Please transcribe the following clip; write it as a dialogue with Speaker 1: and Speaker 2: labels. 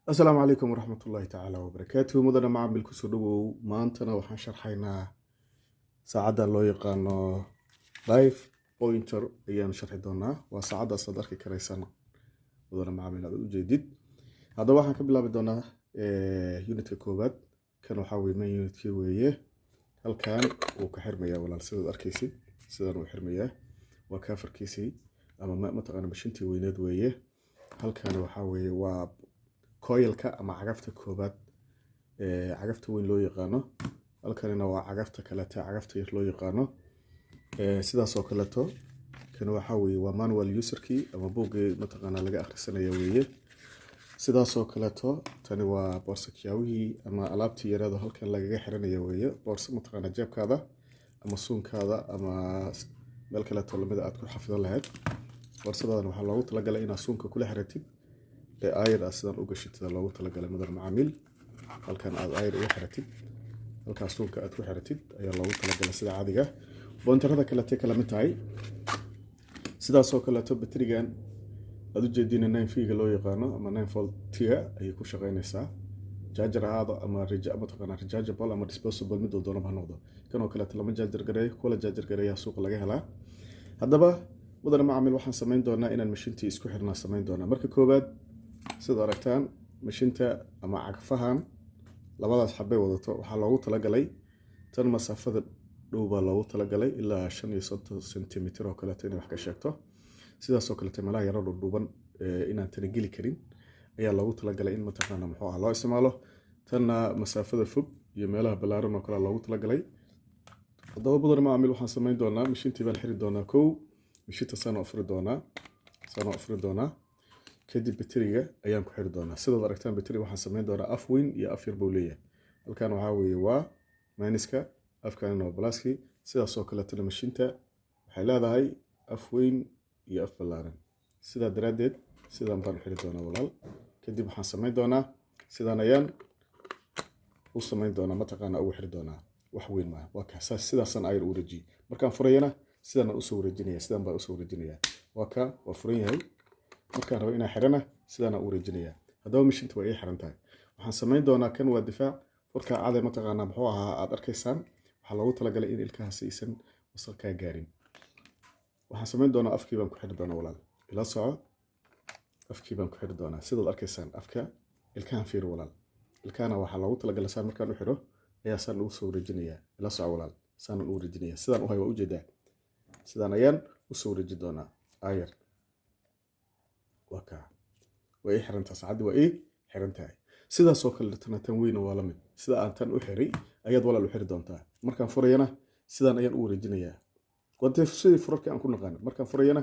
Speaker 1: السلام عليكم ورحمة الله تعالى وبركاته. مدن معامل كسودو maantana waxaan sharxaynaa saacada loo yaqaano live pointer ayaan sharxi doonaa. waa saacadaas aad arki karaysaan mudane macaamil aad u jeedid. haddaba waxaan ka bilaabi doonaa unitka koowaad. kan waxaa weeye main unitkii weeye. halkan uu ka xirmayaa walaal sidaad arkaysid, sidan uu xirmayaa waa kaafarkiisii ama mataqaana mashintii weyneed weeye. halkan waxaa weeye waa coilka ama cagafta koobaad, cagafta weyn loo yaqaano. halkanina waa cagafta kaleeta, cagafta yar loo yaqaano. sidaas oo kaleeto kan waxaa weeye waa manual userkii ama buuggii mataqaana laga akhrisanaya weeye. sidaas oo kaleeto tani waa boorsa kiyaawihii ama alaabtii yareedo halkan lagaga xiranaya weeye. boorsa mataqaana jeebkaada ama suunkaada ama meel kaleeto lamida aad ku xafidan lahayd. boorsadadan waxaa loogu talagalay inaad suunka kula xiratid ayad sidan u gashitida loogu talagalay mudan macaamiil. halkan aad ayad ugu xiratid, halkaas suunka aad ku xiratid ayaa loogu talagalay sida caadiga. boontarada kaleete kala mid tahay. sidaas oo kaleeto baterigan aad u jeedina 9V-ga loo yaqaano ama 9V-ga ayay ku shaqaynaysaa. jaajar ahaado ama mataqaana rechargeable ama disposable mid doona ha noqdo. kan oo kaleeto lama jaajar gareeyo, kuwa la jaajar gareeyaa suuqa laga helaa. haddaba mudan macaamiil waxaan samayn doonaa inaan mashiintii isku xirnaa samayn doonaa. marka koobaad sida aragtaan mashiinta ama cagfahan labadaas xabay wadato waxaa loogu talagalay tan masaafada dhow baa loogu talagalay ilaa 5 sentimitir oo kaleeto inay wax ka sheegto. sidaas oo kaleeto meelaha yaro dhuuban inaan tana geli karin ayaa loogu talagalay in mataqaana muxuu ah loo isticmaalo. tanna masaafada fog iyo meelaha ballaaran oo kale loogu talagalay. haddaba mudan macaamiil waxaan samayn doonaa mashiintii baan xiri doonaa. kow mashiinta saan u furi doonaa kadib bateriga ayaan ku xiri doonaa. sidaad aragtaan bateriga waxaan samayn doonaa af weyn iyo af yar buu leeyahay. halkan waxaa weeye waa minuska, afkan waa pluski. sidaas oo kaleetana mashiinta waxay leedahay af weyn iyo af ballaaran. sidaa daraaddeed sidaan baan u xiri doonaa walaal. kadib waxaan samayn doonaa sidaan ayaan u samayn doonaa mataqaana ugu xiri doonaa. wax weyn maaha waa ka sidaasaan ayar u wareejiyey. markaan furayana sidaan u soo wareejinaya, sidaan baan u soo wareejinaya. waa ka waa furan yahay. markaan rabo inaan xirana sidaan u wareejinaya. haddaba mashiinta waa ii xiran tahay. waxaan samayn doonaa kan waa difaac furka caday mataqaana muxuu ahaa aad arkaysaan. waxaa loogu talagalay in ilkahaasi aysan wasaq kaa gaarin. waxaan samayn doonaa afkii baan ku xiri doonaa walaal. ila soco, afkii baan ku xiri doonaa. sidaad arkaysaan afka ilkahan fiir walaal. ilkahana waxaa loogu talagalay saan markaan u xiro ayaa saan ugu soo wareejinaya. ila soco walaal, saan u wareejinaya. sidaan u hay waa u jeedaa. sidaan ayaan u soo wareejin doonaa ayar. waa ii xirantaa, saacadii waa ii xiran tahay. sidaas oo kale tan weyn waa la mid. sida aan tan u xiray ayaad walaal u xiri doontaa. markaan furayana sidaan ayaan u wareejinayaa. waa sidii furarkii aan ku naqaan. markaan furayana